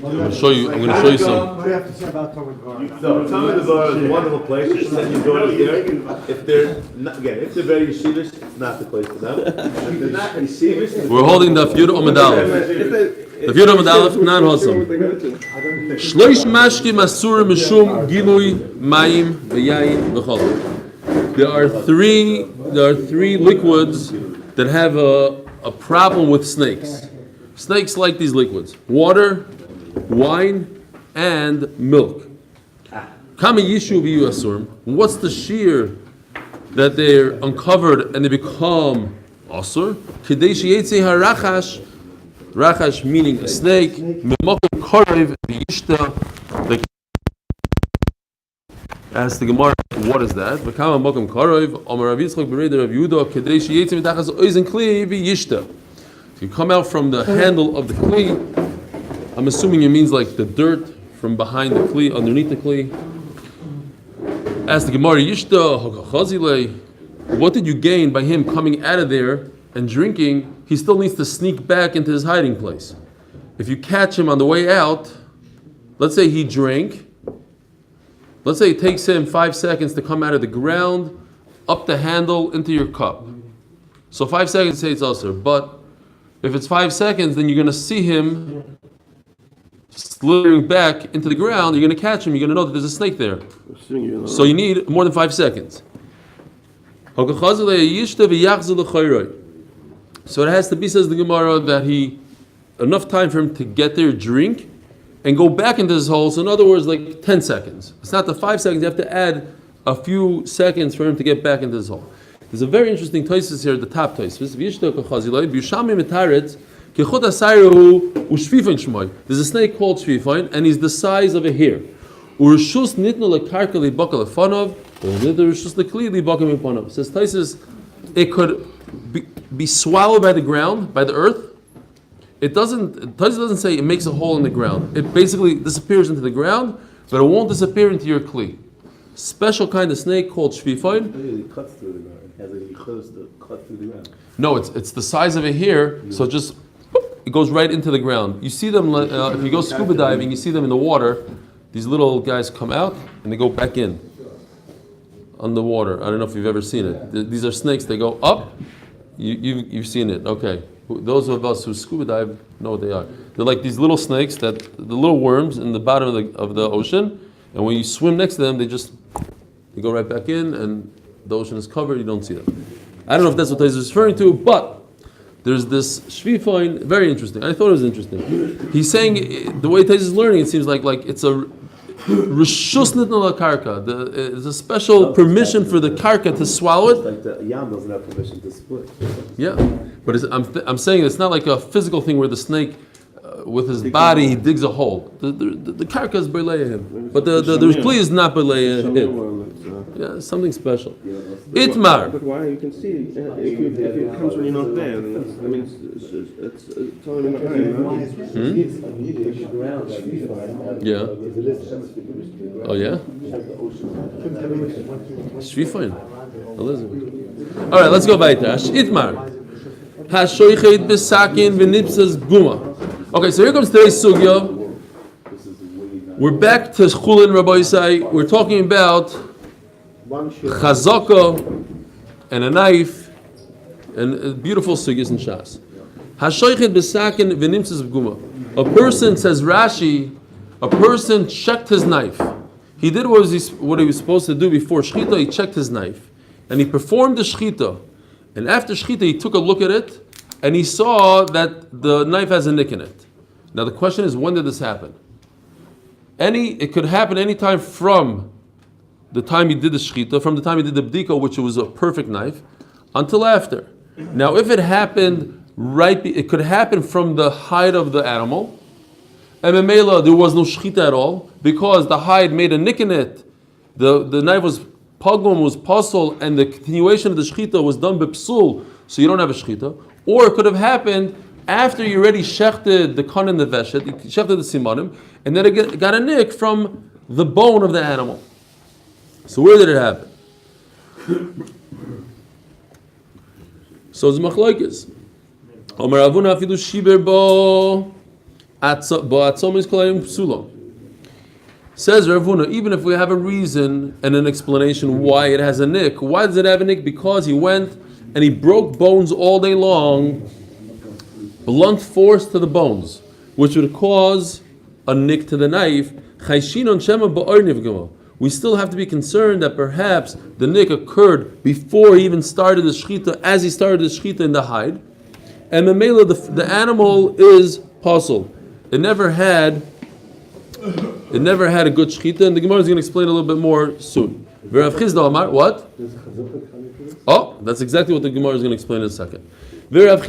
I'm going to show you some. What do you have to say about Talmud Bar? No, Talmud Bar is a wonderful place. You send your daughters there. If they're not, again, if they're very yeshivish, it's not the place for them. If they're not yeshivish, We're holding the Daf Yomi Aleph. The Daf Yomi Aleph, not Hossam. Shloish mashkim asur mishum gilui mayim v'yayin v'chol. There are three liquids that have a problem with snakes. Snakes like these liquids: water, wine, and milk. Kama yishu v'yu asurim. What's the shear that they're uncovered and they become asur? Kedei sheyetze harachash. Rachash meaning a snake. Memokim karev v'yishta. Ask the Gemara, what is that? V'kama mokim karev. Amar Rav Yitzchak b'reder Rav Yehuda. Kedei sheyetze mitachas oizen kli v'yishta. You come out from the handle of the kli. I'm assuming it means like the dirt from behind the kli, underneath the kli. Ask the Gemara, Yishta Hakachazile, what did you gain by him coming out of there and drinking? He still needs to sneak back into his hiding place. If you catch him on the way out, let's say he drank. Let's say it takes him 5 seconds to come out of the ground, up the handle into your cup. So 5 seconds say it's also, but if it's 5 seconds, then you're going to see him slithering back into the ground. You're going to catch him. You're going to know that there's a snake there. So you need more than 5 seconds. So it has to be, says the Gemara, that he enough time for him to get there, drink, and go back into his hole. So in other words, like 10 seconds. It's not the 5 seconds. You have to add a few seconds for him to get back into his hole. There's a very interesting Tosfos here, the top Tosfos. There's a snake called Shvifain, and he's the size of a hair. Says Tosfos, it could be swallowed by the ground, by the earth. Tosfos doesn't say it makes a hole in the ground. It basically disappears into the ground, but it won't disappear into your kli. Special kind of snake called Shvifain. it cuts through the ground. It has a yichus to cut through the ground. No, it's the size of a hair, so just it goes right into the ground. You see them if you go scuba diving, you see them in the water. These little guys come out and they go back in underwater. I don't know if you've ever seen it. These are snakes. They go up. You've seen it. Okay. Those of us who scuba dive know what they are. They're like these little snakes, the little worms in the bottom of the ocean. And when you swim next to them, they go right back in, and the ocean is covered. You don't see them. I don't know if that's what Tosfos is referring to, but there's this Shvifain, very interesting. I thought it was interesting. He's saying the way Tosfos is learning, it seems like it's a reshus nitna karka. It's a special permission for the karka to swallow it. Like the yam doesn't have permission to split. Yeah, but I'm saying it's not like a physical thing where the snake, with his body, he digs a hole. The karka is beleya him, but the kli is not beleya him. Yeah, something special. Itmar. But why? You can see if it comes when you're not there. I mean, it's all in the Yeah. Oh yeah. Shvifain. Elizabeth. All right, let's go weiter. Itmar. Hashoichet besakin v'nipsas guma. Okay, so here comes today's sugya. We're back to Chulin, Rabbi Yisai. We're talking about chazaka and a knife and beautiful sugyas and shas. Hashoichet besakin v'nimtzas guma. A person, says Rashi, a person checked his knife. He did what he was supposed to do before shchita. He checked his knife and he performed the shchita. And after shchita, he took a look at it and he saw that the knife has a nick in it. Now the question is, when did this happen? It could happen anytime from the time he did the shchita, from the time he did the bdika, which was a perfect knife, until after. Now if it happened it could happen from the hide of the animal, and memela there was no shchita at all, because the hide made a nick in it. The knife was pagum, was pasul, and the continuation of the shchita was done b'psul, so you don't have a shchita. Or it could have happened after you already shechted the kan and the veshet, you shechted the simanim, and then it got a nick from the bone of the animal. So where did it happen? So it's machlokes. Omer Avuna afilu shiber bo Ba'atzom is kolayim psulo. Says Rav Huna, even if we have a reason and an explanation why it has a nick, why does it have a nick? Because he went and he broke bones all day long, blunt force to the bones, which would cause a nick to the knife. We still have to be concerned that perhaps the nick occurred before he even started the shechita, as he started the shechita in the hide. And Mamela, the animal is puzzled. It never had a good shechita, and the Gemara is going to explain a little bit more soon. What? Oh, that's exactly what the Gemara is going to explain in a second. Rav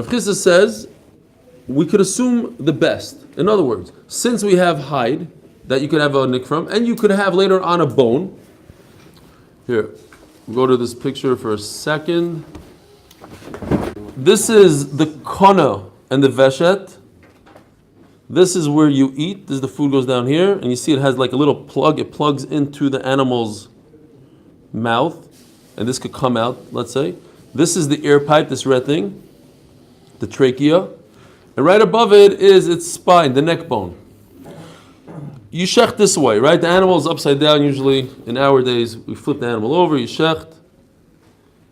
Chisda says we could assume the best. In other words, since we have hide that you could have a nick from, and you could have later on a bone. Here, we'll go to this picture for a second. This is the kona and the veshet. This is where you eat. The food goes down here, and you see it has like a little plug. It plugs into the animal's mouth, and this could come out, let's say. This is the air pipe, this red thing, the trachea. And right above it is its spine, the neck bone. You shecht this way, right? The animal is upside down usually. In our days, we flip the animal over, you shecht,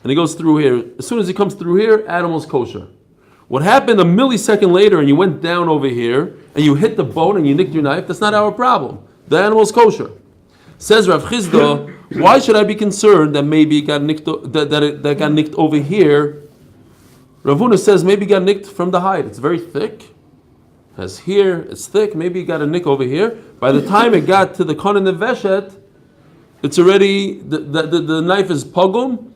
and he goes through here. As soon as he comes through here, animal's kosher. What happened a millisecond later and you went down over here and you hit the bone and you nicked your knife, that's not our problem. The animal's kosher. Says Rav Chisda, why should I be concerned that maybe it got nicked, that got nicked over here? Rav Huna says maybe it got nicked from the hide. It's very thick. As here, it's thick. Maybe it got a nick over here. By the time it got to the kon and the veshet, it's already, the knife is pogum,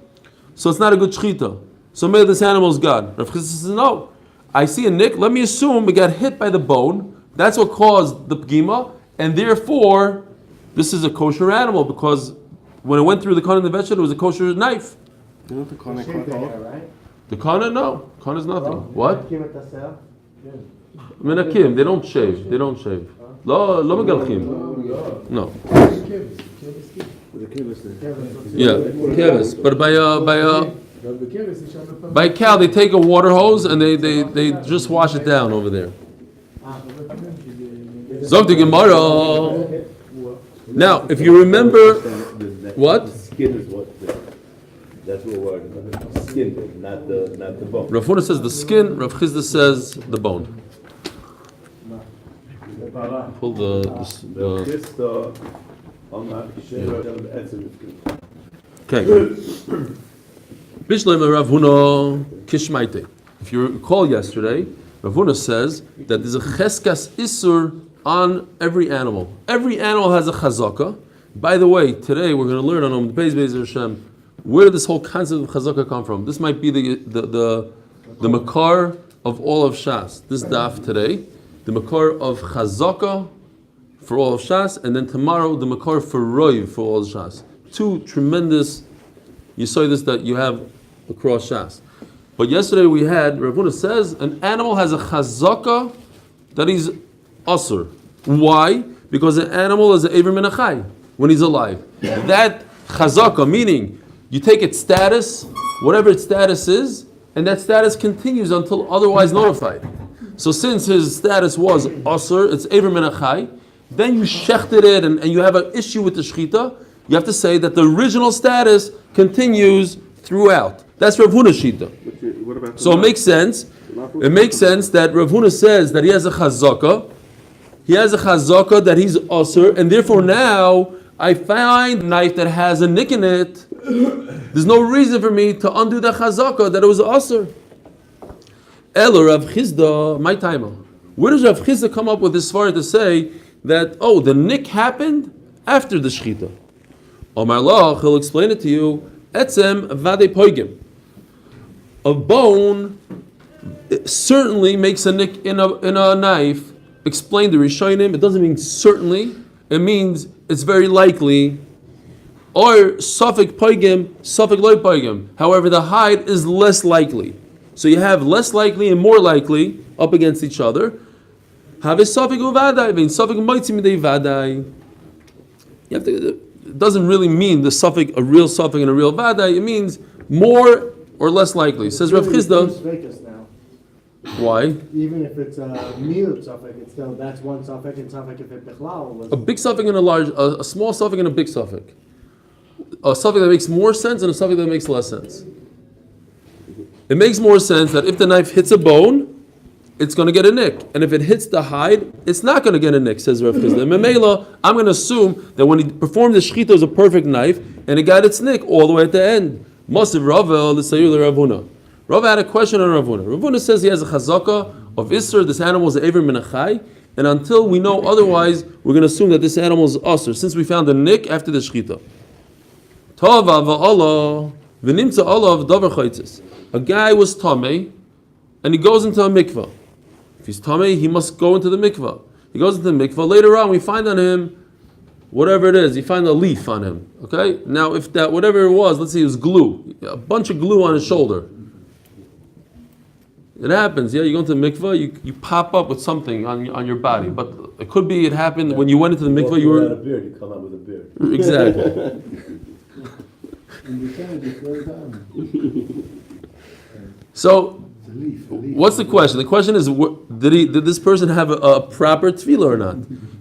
so it's not a good shechita. So maybe this animal's gone. Rav Chisda says, no. I see a nick. Let me assume it got hit by the bone. That's what caused the pgima, and therefore, this is a kosher animal because when it went through the kon and the veshet, it was a kosher knife. You know the kana cut off? The kana, no. Kana is nothing. What? Menakim, they don't shave. They don't shave. Lo megalchim. No. Yeah, kevis. But by a cow, they take a water hose and they just wash it down over there. Zog the Gemara. Now, if you remember, what? Skin is what. That's what we're working on. Skin, not the bone. Rav Huna says the skin. Rav Chisda says the bone. Pull the okay. Bishlema Rav Huna kishmaite. If you recall yesterday, Rav Huna says that there's a cheskas isur on every animal. Every animal has a chazaka. By the way, today we're going to learn on the Beis Hashem where did this whole concept of chazaka come from. This might be the makar of all of Shas. This daf today, the makar of chazaka for all of Shas, and then tomorrow the makar for roiv for all of Shas. Two tremendous. You saw this that you have across Shas. But yesterday we had, Rav Huna says, an animal has a chazaka that he's asur. Why? Because an animal is an Eiver min achai when he's alive. That chazaka, meaning you take its status, whatever its status is, and that status continues until otherwise notified. So since his status was asur, it's Eiver min achai, then you shechted it and you have an issue with the shechita, you have to say that the original status continues throughout. That's Rav Huna's shita. So it makes sense. It makes sense that Rav Huna says that he has a chazaka. He has a chazaka that he's asur, and therefore now I find a knife that has a nick in it. There's no reason for me to undo the chazaka that it was asur. Elo Rav Chisda, my timer. Where does Rav Chisda come up with this far to say that the nick happened after the shechita? Omar Lach, he'll explain it to you. Etzem vade poigim. A bone certainly makes a nick in a knife. Explain the Rishonim. It doesn't mean certainly. It means it's very likely. Or suffik poigim, suffik loy poigim. However, the hide is less likely. So you have less likely and more likely up against each other. Have a suffik uvadai, mean suffik moitzim midei vadai. It doesn't really mean the suffix, a real suffix and a real vadai. It means more or less likely. Says Rav Chisda. Now. Why? Even if it's a miut suffix, it's still that's one suffix, and suffix if it bechlal was A big suffix and a small suffix and a big suffix. A suffix that makes more sense and a suffix that makes less sense. It makes more sense that if the knife hits a bone, it's going to get a nick, and if it hits the hide, it's not going to get a nick. Says Rav Chisda. Memela, I'm going to assume that when he performed the shechita, it was a perfect knife, and it got its nick all the way at the end. Masiv Rava l'sayur Ravuna. Rava had a question on Ravuna. Ravuna says he has a chazaka of Isser. This animal is Ever Minachai, and until we know otherwise, we're going to assume that this animal is Asr, since we found a nick after the shechita. Tava va'Allah v'nimtza Allah of davar chaytzis. A guy was tamei, and he goes into a mikvah. If he's tamei, he must go into the mikvah. He goes into the mikvah. Later on, we find on him whatever it is. You find a leaf on him. Okay. Now, if that whatever it was, let's say it was glue, a bunch of glue on his shoulder. It happens. Yeah, you go into the mikvah, you pop up with something on your body. But it could be it happened when you went into the mikvah. You were a beard. You come out with a beard. Exactly. So, what's the question? The question is, did this person have a proper tefillah or not?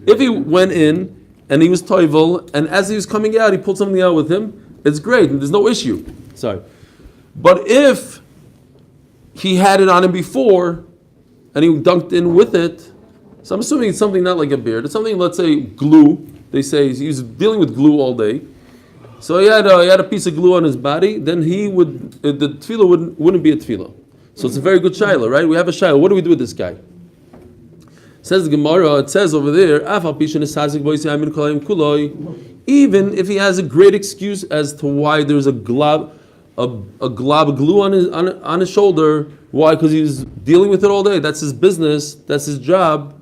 If he went in and he was toivel, and as he was coming out, he pulled something out with him, it's great, and there's no issue. Sorry. But if he had it on him before, and he dunked in with it, so I'm assuming it's something not like a beard, it's something, let's say, glue. They say he was dealing with glue all day. So he had a piece of glue on his body, then the tefillah wouldn't be a tefillah. So it's a very good shaila, right? We have a shaila. What do we do with this guy? Says the Gemara, it says over there, even if he has a great excuse as to why there's a glob of glue on his shoulder, why? Because he was dealing with it all day. That's his business. That's his job.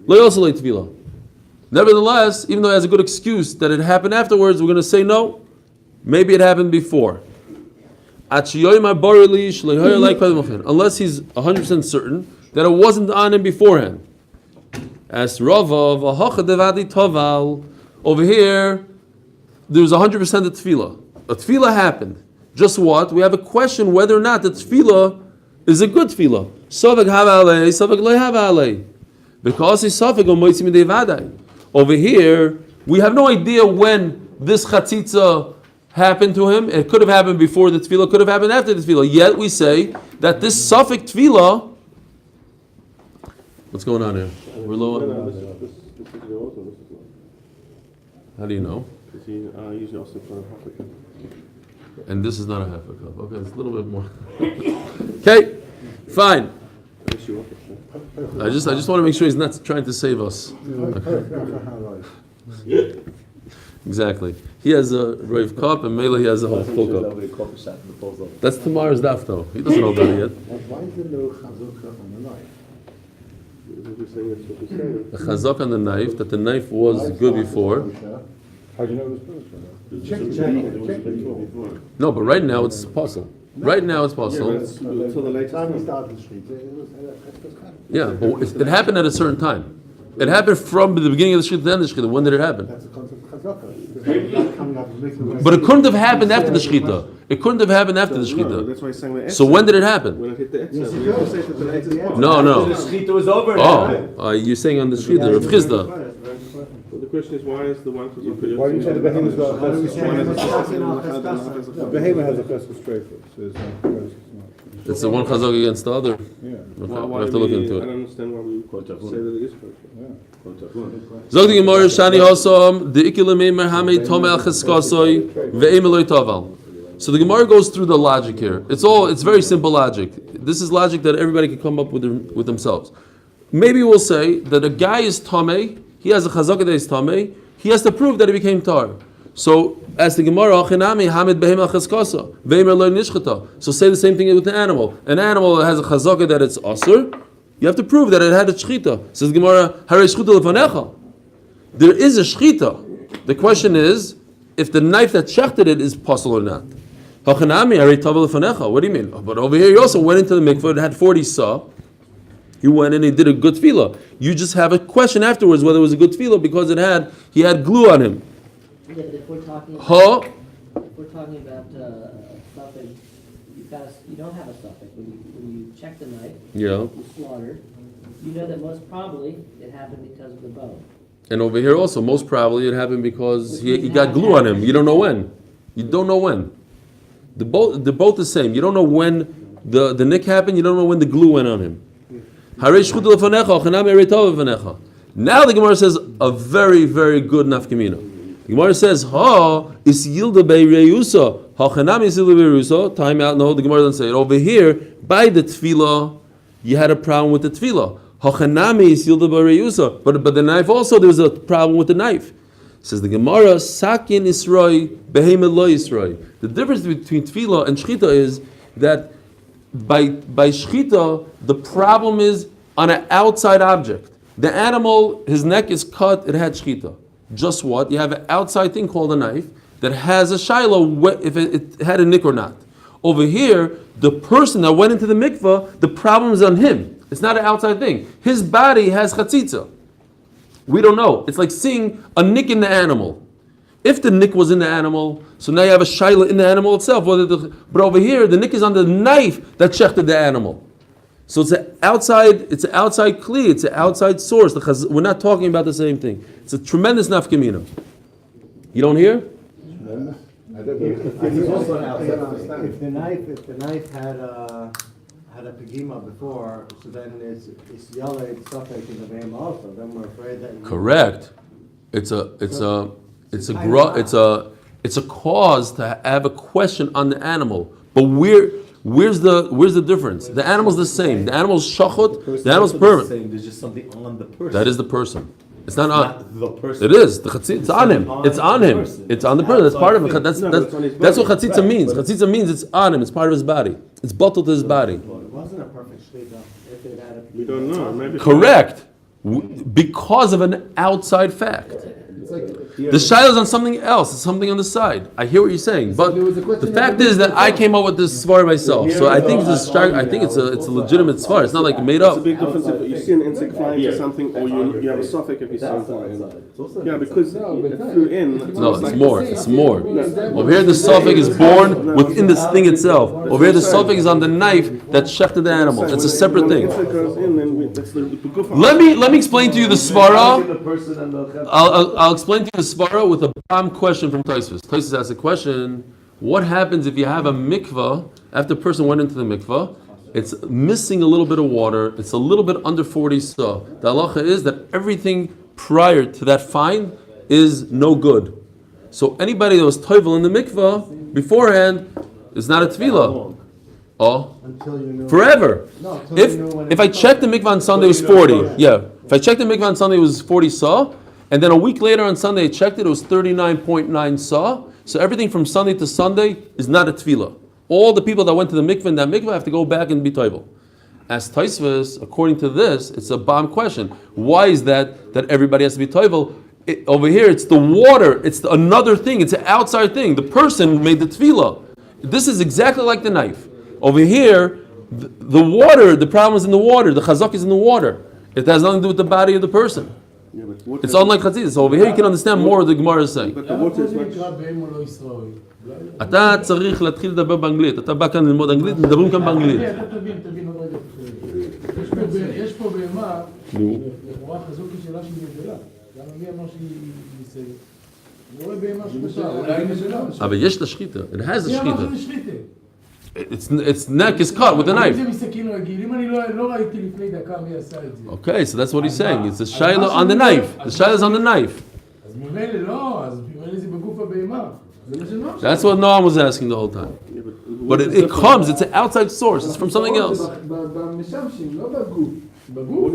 Nevertheless, even though he has a good excuse that it happened afterwards, we're going to say no. Maybe it happened before. Unless he's 100% certain that it wasn't on him beforehand. As Rava, over here, there's 100% of tefillah. A tefillah happened. Just what? We have a question whether or not the tefillah is a good tefillah. Because he's over here, we have no idea when this chatzitza happened to him. It could have happened before the tefillah, could have happened after the tefillah. Yet we say that this suffix tefillah. What's going on here? We're low. How do you know? Because he usually also put a half a cup. And this is not a half a cup. Okay, it's a little bit more. Okay, fine. I just want to make sure he's not trying to save us. Okay. Exactly. He has a rave cup, and Mela he has a whole full cup. That's tomorrow's daf, though. He doesn't know about it yet. Why is there no chazukah on the knife? The chazak on the knife, that the knife was good before. How do you know it was Check. No, but right now it's possible. Right now it's possible. Until the late time he started the street. Yeah, but it happened at a certain time. It happened from the beginning of the shechita to the end of the shechita. When did it happen? That's the concept of chazakah. But it couldn't have happened after the shechita. It couldn't have happened after the shechita. That's why he's saying the So when did it happen? When it hit the etzem. We have to say that the etzem. No. The shechita was over. You're saying on the shechita, Rav Chisda. Well, the question is, why is the one chazukah? Why do you say the behemoth has got a The behemoth has a chesed straight? It's the one chazak against the other. Yeah. Okay, we have to look into I it. don't understand why we say that it is perfect. Zog the Gemara Shani Hosam the Ikilamei Merhamei Tomei Al Cheskasoi Ve'emeloi Taval. So the Gemara goes through the logic here. It's very simple logic. This is logic that everybody can come up with themselves. Maybe we'll say that a guy is Tomei, he has a chazaka that is Tomei, he has to prove that he became Tar. So as the Gemara, Achinami Hamid Behem Al Cheskasa Ve'emeloi Nishchata. So say the same thing with the animal. An animal that has a chazaka that it's Asr, you have to prove that it had a shchita. Says Gemara, Harei shchita lefanecha. There is a shchita. The question is, if the knife that shechted it is possible or not. Hachanami harei tava lefanecha. What do you mean? But over here, he also went into the mikveh. It had 40 sa. He went and he did a good tefillah. You just have a question afterwards whether it was a good tefillah because he had glue on him. Yeah, but if we're talking about, stuffing you don't have a suffix. When you check the knife, Yeah. you slaughtered, you know that most probably it happened because of the bone. And over here also, most probably it happened because he got glue on him. You don't know when. You don't know when. They're both the same. You don't know when the nick happened. You don't know when the glue went on him. Now the Gemara says a very, very good nafkamina. The Gemara says, "Ha is yilda beireusa, ha chanam is yilda beireusa." Time out. No, the Gemara doesn't say it. Over here, by the tefillah, you had a problem with the tefillah. Ha chanam is yilda beireusa. But the knife also, there was a problem with the knife. Says the Gemara, "Sakin isroi, behemoth lo isroi." The difference between tefillah and shchita is that by shchita, the problem is on an outside object. The animal, his neck is cut, it had shchita. Just what? You have an outside thing called a knife that has a shiloh, if it had a nick or not. Over here, the person that went into the mikvah, the problem is on him. It's not an outside thing. His body has chatzitza. We don't know. It's like seeing a nick in the animal. If the nick was in the animal, so now you have a shiloh in the animal itself. But over here, the nick is on the knife that shechted the animal. So it's an outside kli, it's an outside source. We're not talking about the same thing. It's a tremendous nafkamina. You don't hear? If the knife had a pegima before, so then it's yellow suffix in the name also. Then we're afraid that. Correct. It's a cause to have a question on the animal. But where's the difference? The animal's the same. The animal's shachot. The animal's permanent. There's just something on the person. That is the person. It's not on the person. It is. It's on him. It's on him. It's on the person. That's part of it. That's what chatzitza means. Chatzitza means it's on him. It's part of his body. It's bottled to his body. It wasn't a perfect shlicha if it had a. We don't know. Maybe Correct. Because of an outside fact. The shiloh is on something else. It's something on the side. I hear what you're saying, but the fact is that I came up with this svar myself. So I think it's a legitimate svar. It's not like made it's a up. big difference if you see an insect flying to something, or you have a suffix if you see something flying. Yeah, because it flew in. No, it's more. It's more. Over here, the suffix is born within this thing itself. Over here, the suffix is on the knife that shechted the animal. It's a separate thing. Let me explain to you the svara. I'll explain to you the svara with a bomb question from Tosfos. Tosfos asks a question: what happens if you have a mikvah after a person went into the mikvah? It's missing a little bit of water. It's a little bit under 40 sa. The halacha is that everything prior to that fine is no good. So anybody that was toivel in the mikvah beforehand is not a tefillah. Oh, Until you knew. forever. No, until you knew when If I checked the mikvah on Sunday, it was 40. Yeah. If I checked the mikvah on Sunday, it was 40 sa. And then a week later on Sunday, I checked it was 39.9 sa. So everything from Sunday to Sunday is not a tefillah. All the people that went to the mikvah in that mikvah have to go back and be toivel. As Tosfos, according to this, it's a bomb question. Why is that everybody has to be toivel? Over here, it's the water. It's another thing. It's an outside thing. The person made the tefillah. This is exactly like the knife. Over here, the water, the problem is in the water. The chazak is in the water. It has nothing to do with the body of the person. Yeah, but It's unlike chatzitza. So over here, you can understand more of the Gemara is saying. But the water is much. אתה צריך להתחיל לדבר באנגלית. אתה בא כאן ללמוד אנגלית, מדברים כאן באנגלית. תבין עוד רגע. יש פה בהמה, לכאורה חזוקי שלה שהיא נבלה. גם מי אמר שהיא מסגת? אני רואה בהמה שמותר, אולי היא נבלה. אבל יש לה שחיטה. It has a מי אמר שחיטה. שזה שחיטה? Its neck is cut with a knife. זה מסכין רגיל, אם אני לא ראיתי לפני דקה מי עשה את זה. Okay, so that's what he's saying. It's the shiloh on the knife. The shiloh is on the knife. אז ממילא לא, אז ממילא זה בגוף הבהמה. That's what Noam was asking the whole time. But it comes, it's an outside source. It's from something else. במשמשים, לא בגוף. בגוף?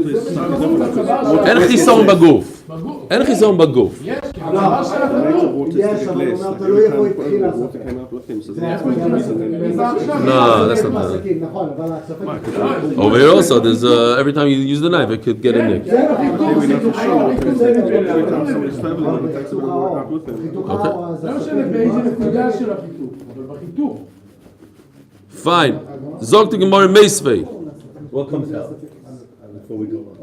אין חיסון בגוף. אין חיסון בגוף. יש, כי המטרה של הכדור. יש, אבל הוא אומר, תלוי איפה התחיל הספק. No, that's not that. נכון, אבל הספק... Over here also, there's every time you use the knife, it could get a nick. לא משנה באיזה נקודה של החיתוך, אבל בחיתוך. Fine. Zog to Gemara Meisvei. What comes out before we go on?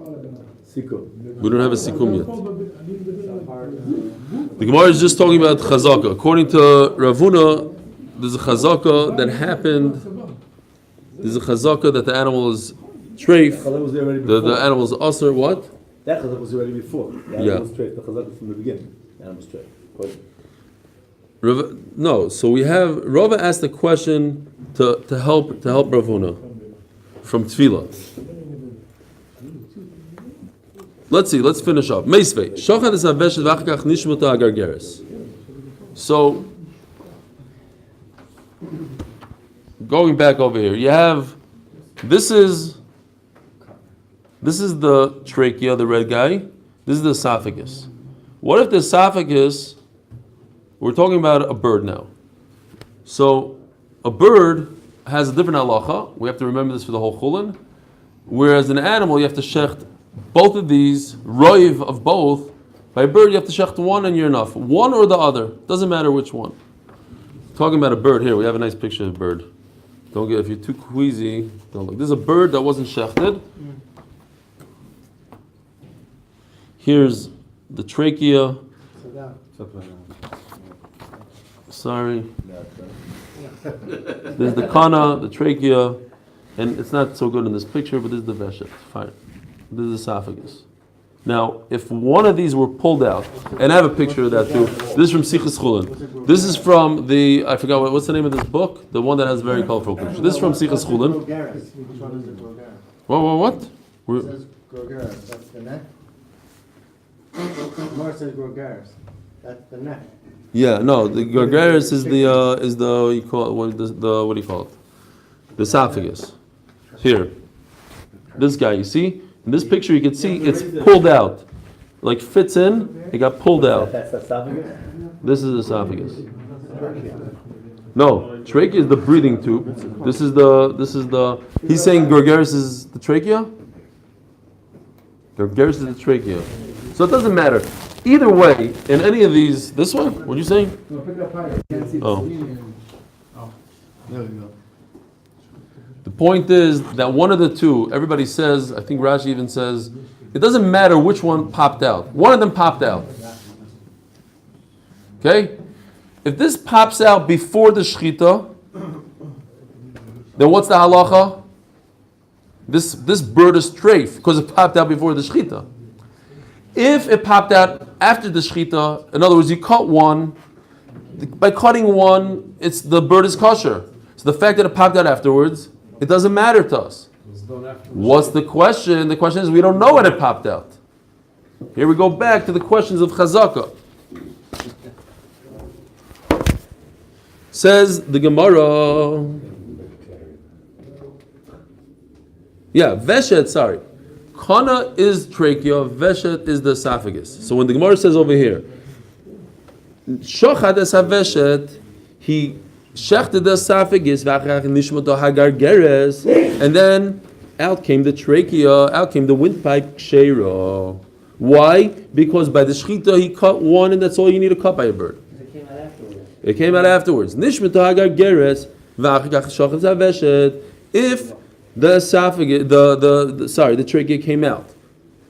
Sikum. We don't have a sikum yet. The Gemara is just talking about chazaka. According to Ravuna, there's a chazaka that happened There's a chazaka that the animal is treif. Chazak was there already The before. animal is usher. What? That chazak was already before. The Yeah. animal was straight. The chazak was from the beginning. The animal was straight. No. So we have Rava asked the question to help Rav Huna from Tefillah. Let's see. Let's finish up. Meisvei. Shochan es haveshet v'achkach nishmata agargeres. So, going back over here, you have this is the trachea, the red guy. This is the esophagus. What if the esophagus? We're talking about a bird now. So, a bird has a different halacha. We have to remember this for the whole chulin. Whereas an animal, you have to shecht both of these, roiv of both. By a bird, you have to shecht one and you're enough. One or the other. Doesn't matter which one. Talking about a bird here, we have a nice picture of a bird. Don't get, if you're too queasy, don't look. This is a bird that wasn't shechted. Here's the trachea. Sorry. There's the kana, the trachea, and it's not so good in this picture, but this is the veshet. Fine. This is the esophagus. Now, if one of these were pulled out, and I have a picture of that too. This is from Sichas Chulin. This is from the, I forgot what's the name of this book? The one that has a very colorful picture. This is from Sichas Chulin. Grogeres. Which one is the grogeres? What? It says grogeres. That's the neck. More says grogeres. That's the neck. Yeah, no, the gargaris is the you call it, what do you call it? The esophagus. Here. This guy, you see? In this picture you can see it's pulled out. Like fits in, it got pulled out. That's the esophagus? This is the esophagus. No, trachea is the breathing tube. This is the he's saying gargaris is the trachea? Gargaris is the trachea. So it doesn't matter. Either way, in any of these, this one, what are you saying? Oh. There we go. The point is that one of the two, everybody says, I think Rashi even says, it doesn't matter which one popped out. One of them popped out. Okay? If this pops out before the shechita, then what's the halacha? This bird is treif because it popped out before the shechita. If it popped out after the shechita, in other words, you cut one, by cutting one, the bird is kosher. So the fact that it popped out afterwards, it doesn't matter to us. What's the question? The question is we don't know when it popped out. Here we go back to the questions of chazaka. Says the Gemara. Yeah, veshet, sorry. Kana is trachea, veshet is the esophagus. So when the Gemara says over here, Shochad es haveshet, he shechted the esophagus, and then out came the trachea, out came the windpipe kshera. Why? Because by the shechita he cut one, and that's all you need to cut by a bird. It came out afterwards. It came out afterwards. Nishmata hagar geres, shochad haveshet. If the esophagus, the trachea came out,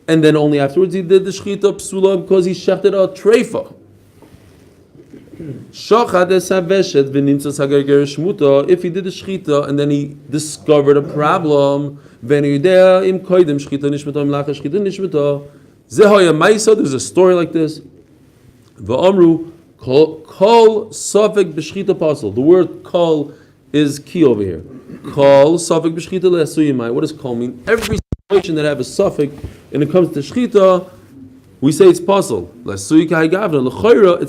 and then only afterwards he did the shechita psula because he shechted a treifa. Shachad es haveshet v'nimtzas hagar geres shmuta. If he did the shechita and then he discovered a problem, v'niyudea im koydem shechita nishmata im lacha shechita nishmata. Zehoya ma'isa. There's a story like this. V'amru kol safek b'shechita pasal. The word kol is key over here. Kol safek b'shechita le'asuyimai. What does kol mean? Every situation that have a suffix and it comes to shechita, we say it's puzzle. It's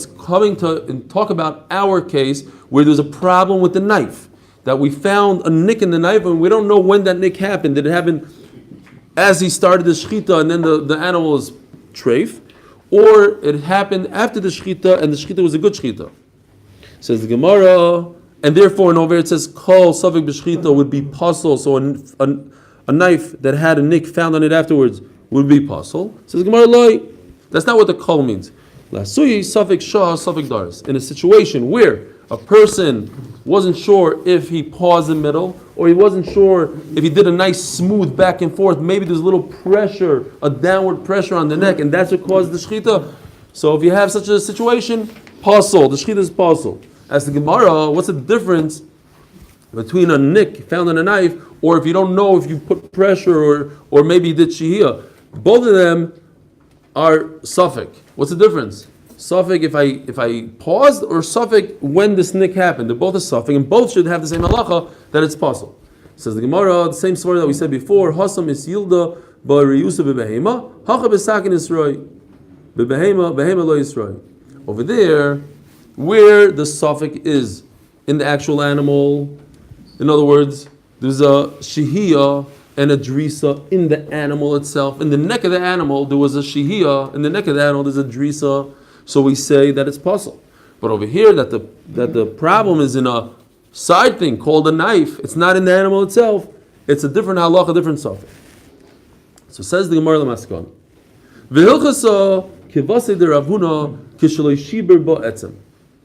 coming to talk about our case where there's a problem with the knife. That we found a nick in the knife and we don't know when that nick happened. Did it happen as he started the shechita and then the animal is treif? Or it happened after the shechita and the shechita was a good shechita? Says the Gemara, and therefore in over it says kol safek b'shechita would be puzzle. So a knife that had a nick found on it afterwards would be puzzle. Says Gemara loy. That's not what the kol means. Lasuyi safek shah safek daris. In a situation where a person wasn't sure if he paused in the middle, or he wasn't sure if he did a nice smooth back and forth, maybe there's a little pressure, a downward pressure on the neck, and that's what caused the shechita. So if you have such a situation, puzzle, the shechita is puzzle. As the Gemara, what's the difference between a nick found in a knife, or if you don't know if you put pressure or maybe you did shihiyah. Both of them are suffik. What's the difference? Suffik if I paused, or suffik when this nick happened. They're both a suffik, and both should have the same halacha that it's possible. Says the Gemara, the same story that we said before. Hasam is yilda ba'riyusa bebehema, hacha besakin isroi, bebehema behema lo isroi. Over there, where the suffik is in the actual animal, in other words, there's a shihiyah and a drisa in the animal itself. In the neck of the animal, there was a shihiyah. In the neck of the animal, there's a drisa. So we say that it's possible. But over here, that the problem is in a side thing called a knife. It's not in the animal itself. It's a different halacha, different suffix. So says the Gemara Lamaskon. V'hilchasa kivasei de Ravuna kishaloi shiber bo etzem.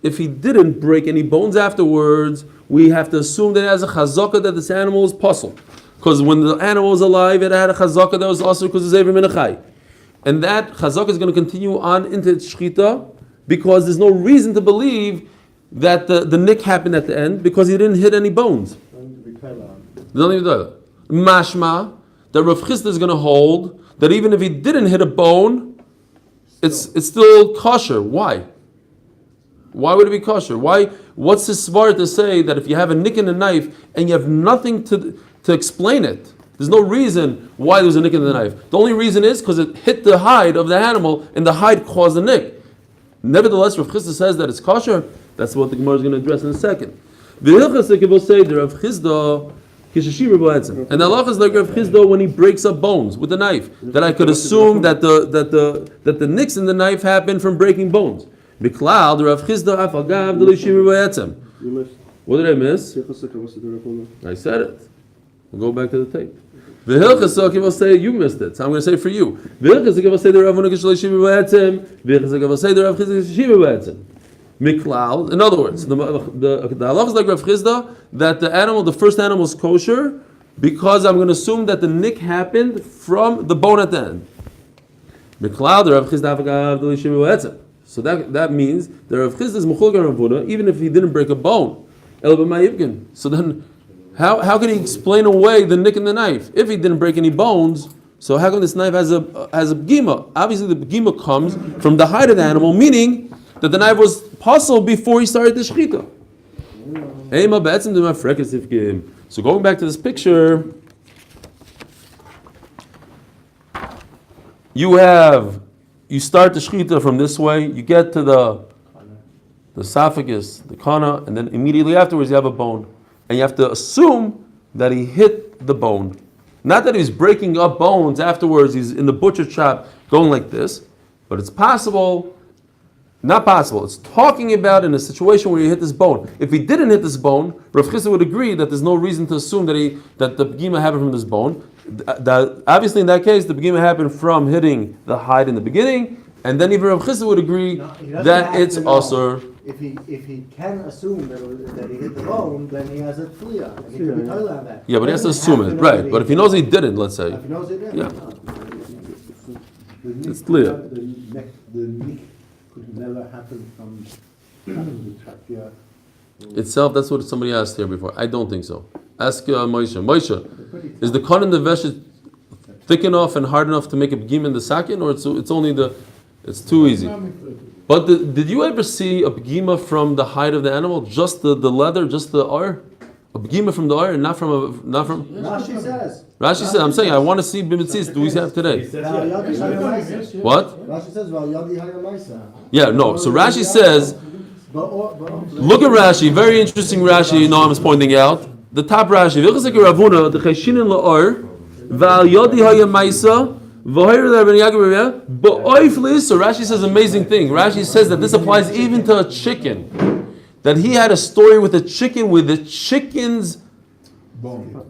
If he didn't break any bones afterwards, we have to assume that it has a chazaka that this animal is puzzle. Because when the animal was alive, it had a chazaka that was also because it's every minachai. And that chazaka is going to continue on into shchita because there's no reason to believe that the nick happened at the end because he didn't hit any bones. Mashma, that Rav Chisda is going to hold that even if he didn't hit a bone, it's still kosher. Why? Why would it be kosher? Why? What's the svar to say that if you have a nick in a knife and you have nothing to explain it, there's no reason why there was a nick in the knife. The only reason is because it hit the hide of the animal and the hide caused the nick. Nevertheless, Rav Chisda says that it's kosher. That's what the Gemara is going to address in a second. And the halacha is like Rav Chisda when he breaks up bones with a knife. That I could assume that the nicks in the knife happened from breaking bones. What did I miss? I said it. We'll go back to the tape. Will say you missed it, so I'm going to say it for you. Miklal. In other words, the halacha is like Rav Chisda that the first animal is kosher because I'm going to assume that the nick happened from the bone at the end. Miklal, the Rav Chisda. So that means the Rav Chisda is mechulek on Rav Huna even if he didn't break a bone. So then, how can he explain away the nick in the knife if he didn't break any bones? So how come this knife has a begima? Obviously, the begima comes from the hide of the animal, meaning that the knife was possible before he started the shechita. So going back to this picture, you start the shechita from this way, you get to the esophagus, the kana, and then immediately afterwards you have a bone. And you have to assume that he hit the bone. Not that he's breaking up bones afterwards, he's in the butcher shop going like this, but it's possible. Not possible. It's talking about in a situation where you hit this bone. If he didn't hit this bone, Rav Chisda would agree that there's no reason to assume that the begima happened from this bone. Obviously, in that case, the begima happened from hitting the hide in the beginning, and then even Rav Chisda would agree that it's also. If he can assume that he hit the bone, then he has a tliya, and he can be told on that. Yeah, but he has to assume it, right? But if he knows he didn't, let's say. If he knows he didn't, yeah, it's clear. The nick could never happen from the trachea. Itself, that's what somebody asked here before. I don't think so. Ask Moshe. Moshe, is the kon in the vesh thick enough and hard enough to make a begim in the sakin, or it's only it's too easy? But did you ever see a begima from the hide of the animal, just the leather, just the oir? A begima from the oir, not from. Rashi says. Rashi says. I'm saying I want to see bimitzis. Do we have today? What? Rashi says, "Well, yadi hayamaisa." Yeah, no. So Rashi says. Look at Rashi. Very interesting Rashi. Noam is pointing out the top Rashi. Ravuna the cheshinin laor val yadi hayamaisa. So Rashi says amazing thing. Rashi says that this applies even to a chicken. That he had a story with a chicken where the chicken's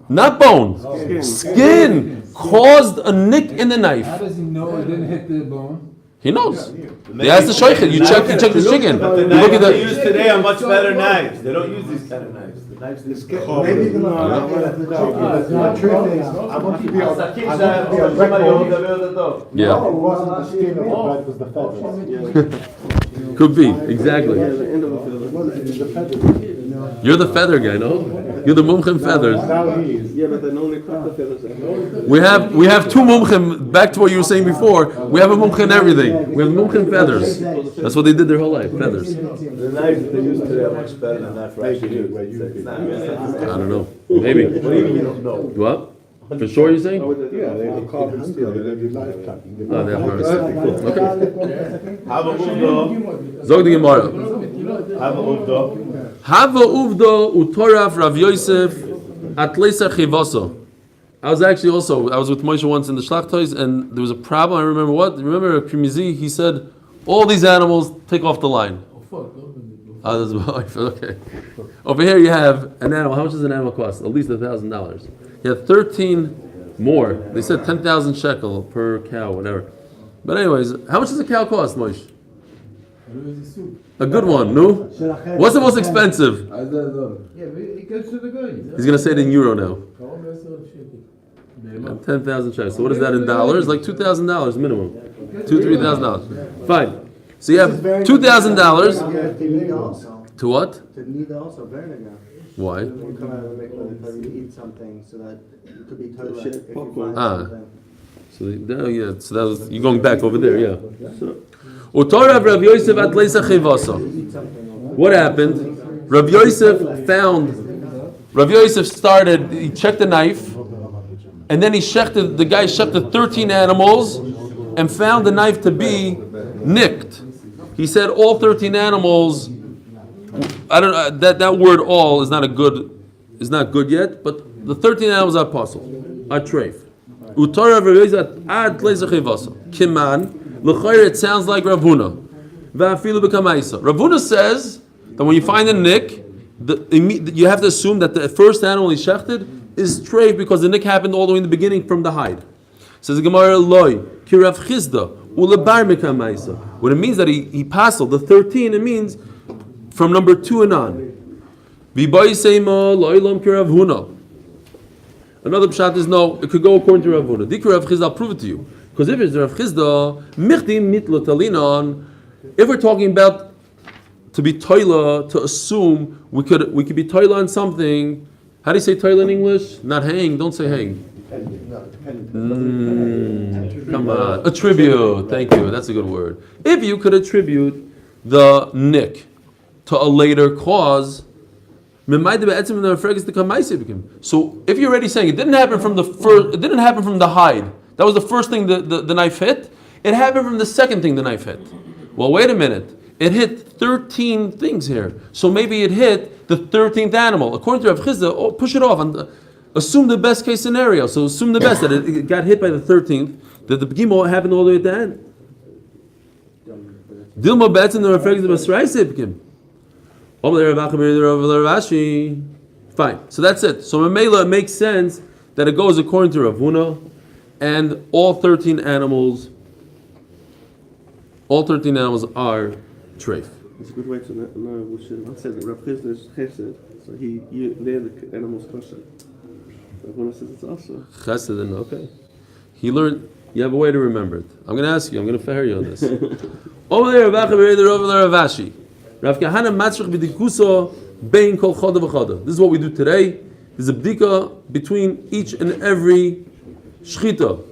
not bone, skin caused a nick in the knife. How does he know it didn't hit the bone? He knows. They asked the shaykhid. You check the chicken. But the knives they use today are much better knives. They don't use these kind of knives. The knives they Maybe the truth is, I want to be a record. Yeah. It wasn't the skin of the bird, it was the feathers. Could be, exactly. Well, it was the feathers. You're the feather guy, no? You're the mumchim feathers. Yeah, but then only cut the feathers. We have two mumchim. Back to what you were saying before. We have a mumchim in everything. We have mumchim feathers. That's what they did their whole life. Feathers. The knives that they use today are much better than that for actually used. It's not. I don't know. Maybe. What do you mean you don't know? What? For sure, you're saying? Yeah, they carve and steel, they do live cutting. Oh, they have harvest. Okay. Have a uvda. Zog the Gemara. Have a uvda. Hava uvdo utoraf Rav Yosef atleisa chivaso. I was with Moshe once in the Shlachtois, and there was a problem. I remember what? Remember Primizi? He said, all these animals take off the line. Oh, that's my wife. Okay. Over here you have an animal. How much does an animal cost? At least $1,000. You have 13 more. They said 10,000 shekel per cow, whatever. But anyways, how much does a cow cost, Moshe? A good one, no? What's the most expensive? Yeah, but it goes to the guy. He's gonna say it in euro now. 10,000 shekels. So what is that in dollars? Like $2,000 minimum. $2,000-3,000. Fine. So you have $2,000 to what? To need also vinegar. Why? You come out of the mikvah and tell you to eat something so that you could be toilet if you find Ah. something. So so that was you're going back over there, yeah. Utorav Rav Yosef atleisa chivasa. What happened? Rav Yosef started. He checked the knife, and then the guy shechted 13 animals, and found the knife to be nicked. He said all 13 animals. I don't that word "all" is not good yet, but the 13 animals are apostle, are treif. Utorav Rav Yosef atleisa chivasa. Kiman. It sounds like Rav Huna. Rav Huna says that when you find a nick, you have to assume that the first animal he shechted is treif because the nick happened all the way in the beginning from the hide. Says the Gemara, loy ki Rav Chizda ulebar mikamaisa. When it means that he passed the 13, it means from number 2 and on. V'bayseima loylam ki Rav Huna. Another pshat is no, it could go according to Rav Huna. Dikra Rav Chizda, I'll prove it to you. Because if it's Rav Chizda, if we're talking about to be toila, to assume we could be toila on something. How do you say toila in English? Not hang. Don't say hang. Come on, attribute. Thank you. That's a good word. If you could attribute the nick to a later cause. So if you're already saying it didn't happen from the first, it didn't happen from the hide. That was the first thing the knife hit. It happened from the second thing the knife hit. Well, wait a minute. It hit 13 things here. So maybe it hit the 13th animal. According to Rav Chizda, push it off and assume the best case scenario. So assume the best, that it got hit by the 13th, that the Pegimo happened all the way at the end. Dilma Betzin the Rav Chizda Basraisib. Fine. So that's it. So Mamela, it makes sense that it goes according to Rav Huna. And all 13 animals are treif. It's a good way to know which one said that Rav Chizda is chesed, so there the animals kosher. Rav Huna says it's also Chesed, and okay. He learned. You have a way to remember it. I'm going to ask you. I'm going to fair you on this. Over there, Rav Ashi. Rav Kahana Matzrich b'dikuso bein kol choda v'choda. This is what we do today. There's a bdika between each and every shchita.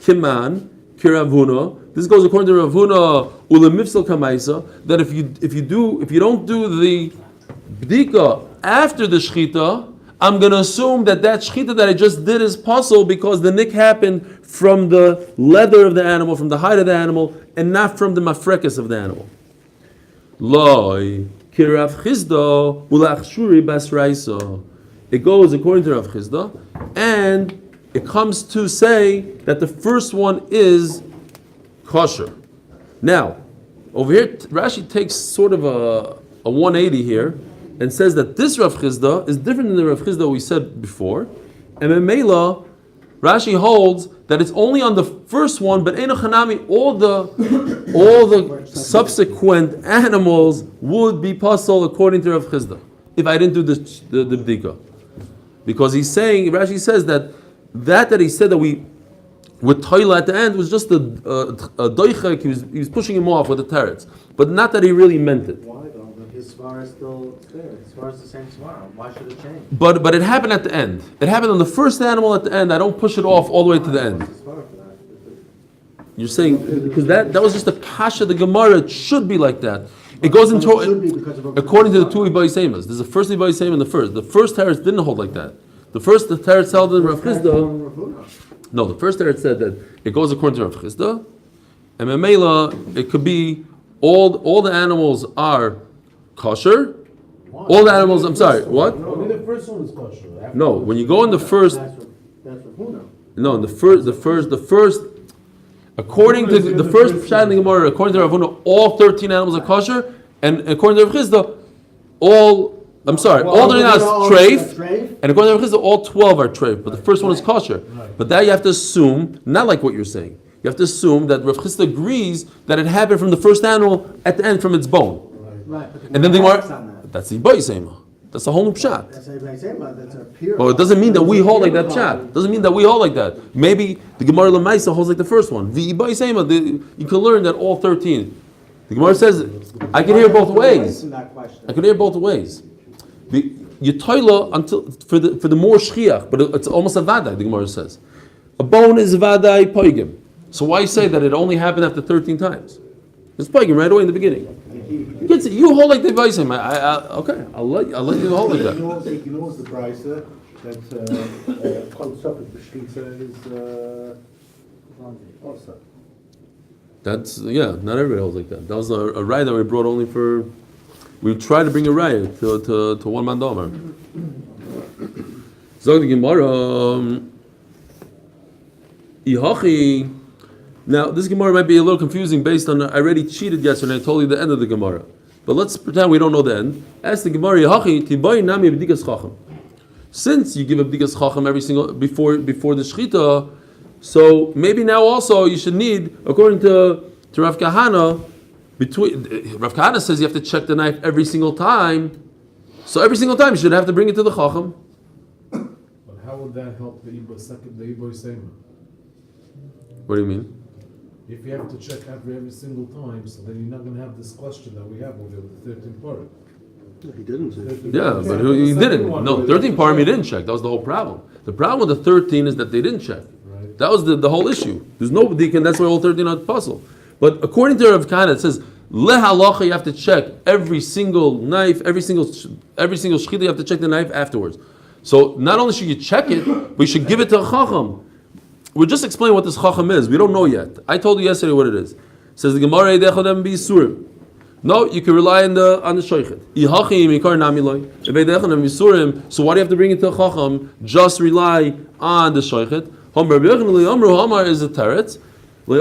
Kiman, kirav Huna. This goes according to Rav Huna ulemifsal kamaisa. That if you don't do the bdika after the shchita, I'm going to assume that shchita that I just did is possible because the nick happened from the leather of the animal, from the hide of the animal, and not from the mafrekas of the animal. Loi kirav Chizda ulachshuri basraisa. It goes according to Rav Chizda, and it comes to say that the first one is kosher. Now, over here, Rashi takes sort of a 180 here and says that this Rav Chizda is different than the Rav Chizda we said before. And Memela, Rashi holds that it's only on the first one, but Eino Chanami, all the subsequent animals would be puzzle according to Rav Chizda if I didn't do the bdika. Because he's saying, Rashi says that he said that we with toilet at the end was just a doichek. He was pushing him off with the teretz, but not that he really meant it. Why though? His Svara is still there. Svara is the same Svara. Why should it change? But it happened at the end. It happened on the first animal at the end. I don't push it off all the way to the end. Svara for that. You're saying because that was just a kasha the Gemara. It should be like that. It goes But into it should be because of a- according to the two Ibayisemas. There's a first Ibayisema and the first. The first teretz didn't hold like that. The teretz held in Rav Chisda. No, the first teretz said that it goes according to Rav Chisda, and Memela it could be all the animals are kosher. All the animals. I'm sorry. What? Only the first one is kosher. No, when you go in the first. That's what Huna. No, the first. According to the first pshat in the Gemara, according to Rav Huna, all 13 animals are kosher, and according to Rav Chisda, all the animals are treif, and according to Rav Chisda, all 12 are treif, but the first one is kosher. But that you have to assume, not like what you're saying. You have to assume that Rav Chisda agrees that it happened from the first animal at the end from its bone. Right. And then the Gemara, that's the Ibayisema. That's the whole new pshat. That's a that's a pure. Well, it doesn't mean that we hold like that pshat. Doesn't mean that we hold like that. Maybe the Gemara Lamaisa holds like the first one. The Ibayisema, you can learn that all 13. The Gemara says, I can hear both ways. I can hear both ways. You toila until for the more shchiach, but it's almost a vadai. The Gemara says, a bone is vadai poigim. So why say that it only happened after 13 times? It's poigim right away in the beginning. You hold like the Ibayisem. Okay, I'll let you hold like that. He knows the price that concept of the Shkita is also. That's not everybody holds like that. That was a raya that we brought only for. We tried to bring a raya to one man domer. Zog the Gemara. Ihachi. Now this Gemara might be a little confusing based on I already cheated yesterday. I told you the end of the Gemara, but let's pretend we don't know the end. Ask the Gemara. Ihachi tibai nami b'dikas chacham. Since you give a b'dikas chacham every single before the shechita. So maybe now also you should need, according to Rav Kahana, Rav Kahana says you have to check the knife every single time. So every single time you should have to bring it to the Chacham. But how would that help the Ibayisema? What do you mean? If you have to check every single time, so then you're not going to have this question that we have over the 13th part. He didn't say. Yeah, but he didn't. No, 13 parim he didn't check. That was the whole problem. The problem with the 13 is that they didn't check. That was the whole issue. There's no deacon, that's why all 13 are puzzle. But according to Rav Kahana, it says, lehalacha, you have to check every single knife, every single shechita, you have to check the knife afterwards. So not only should you check it, but you should give it to a chacham. We'll just explain what this chacham is. We don't know yet. I told you yesterday what it is. It says the Gemara Eidechodem b'Yisurim. No, you can rely on the shochet. So why do you have to bring it to a chacham? Just rely on the shochet. Hamar is a teretz. So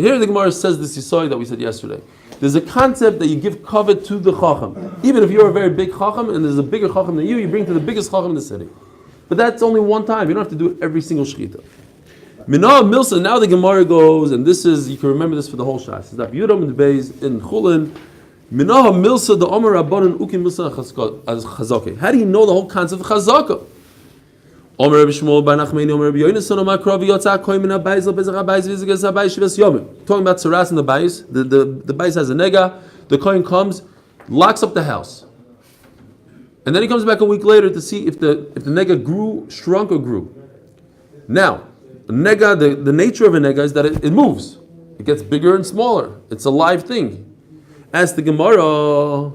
here the Gemara says this yisai that we said yesterday. There's a concept that you give covet to the chacham. Even if you're a very big chacham and there's a bigger chacham than you bring to the biggest chacham in the city. But that's only one time. You don't have to do it every single shechita. Minah Milsa, now the Gemara goes, and this is, you can remember this for the whole Shas. It's Daf Yomi in Beis in Chulin. Minah Milsa, the Omer Rabbanan Ukim Milsa as Chazake. How do you know the whole concept of Chazaka? Omer Rabbi Shmuel Bar Nachmani, Omer Rabbi Yonason, Omer Kravi Yotzak Koim Min HaBayis Bezach HaBayis V'Zigaz HaBayis Shivas Yomim. Talking about Saras in the Bayis. The Bayis has a nega. The Kohen comes, locks up the house, and then he comes back a week later to see if the nega shrunk or grew. Now, nega, the nature of a nega is that it moves. It gets bigger and smaller. It's a live thing. Ask the Gemara.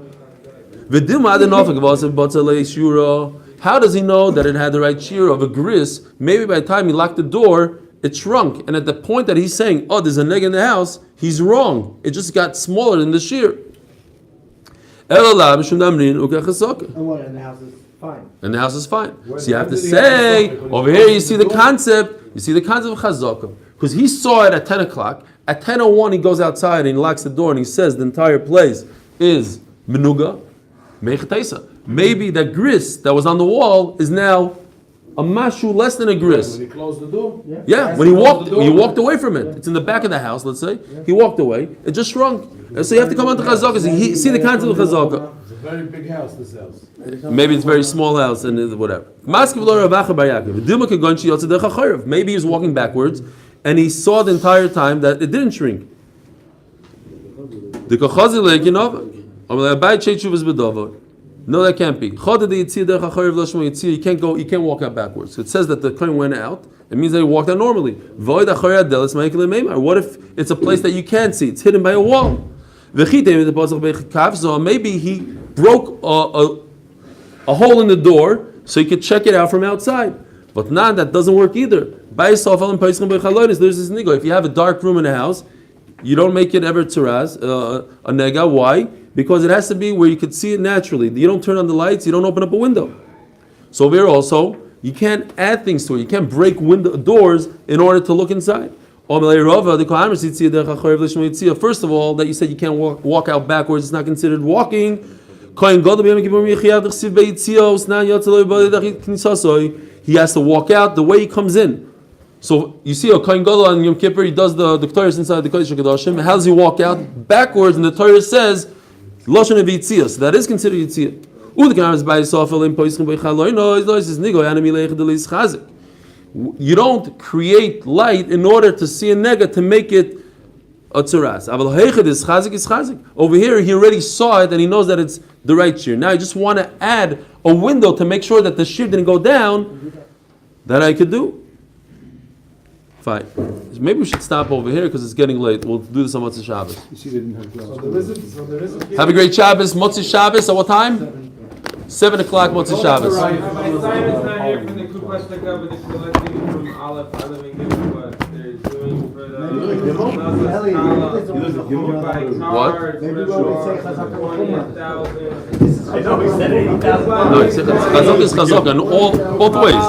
How does he know that it had the right shear of a gris? Maybe by the time he locked the door, it shrunk. And at the point that he's saying, oh, there's a nega in the house, he's wrong. It just got smaller than the shear. And what, and the house is fine. And the house is fine. So you have to say, over here you see the concept of chazaka. Because he saw it at 10 o'clock. At 10:01 he goes outside and he locks the door and he says the entire place is menuga, meichtaisa. Maybe that gris that was on the wall is now a mashu less than a gris. When he closed the door? Yeah, when he walked away from it. It's in the back of the house, let's say. He walked away. It just shrunk. And so you have to come on to chazaka. See the concept of chazaka. It's a very big house, this house. Maybe it's a very small house and whatever. Maybe he was walking backwards and he saw the entire time that it didn't shrink. The kachazi leikinov. No, that can't be. You can't go. You can't walk out backwards. So it says that the kohen went out. It means that he walked out normally. What if it's a place that you can't see? It's hidden by a wall. So maybe he broke a hole in the door so you could check it out from outside. But that doesn't work either. There's this nigo. If you have a dark room in a house, you don't make it ever tzuraz, a nega. Why? Because it has to be where you could see it naturally. You don't turn on the lights, you don't open up a window. So there also, you can't add things to it. You can't break doors in order to look inside. First of all, that you said you can't walk out backwards, it's not considered walking. He has to walk out the way he comes in. So you see a Kohen Gadol on Yom Kippur, he does the Torah inside the Kodesh HaKadoshim. How does he walk out? Backwards, and the Torah says, Lashon of Yitziyah. So that is considered Yitziyah. You don't create light in order to see a nega to make it a tzuras. Over here, he already saw it and he knows that it's the right shear. Now I just want to add a window to make sure that the shear didn't go down. That I could do. Fine. Maybe we should stop over here because it's getting late. We'll do this on Motzei Shabbos. You see, they didn't have glass. Have a great Shabbos. Motzei Shabbos at what time? 7 o'clock Motzei Shabbos. Simon's not here from the Kupas Taka, but they're selecting from Aleph, Aleph and Gimel, but they're doing for the What? Maybe when we say Chazak I know, he said 80,000. No, it's Chazak is Chazak in both ways.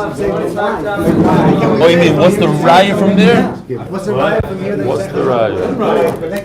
Oh, you mean what's the raya from there? What's the raya from here? What's the raya?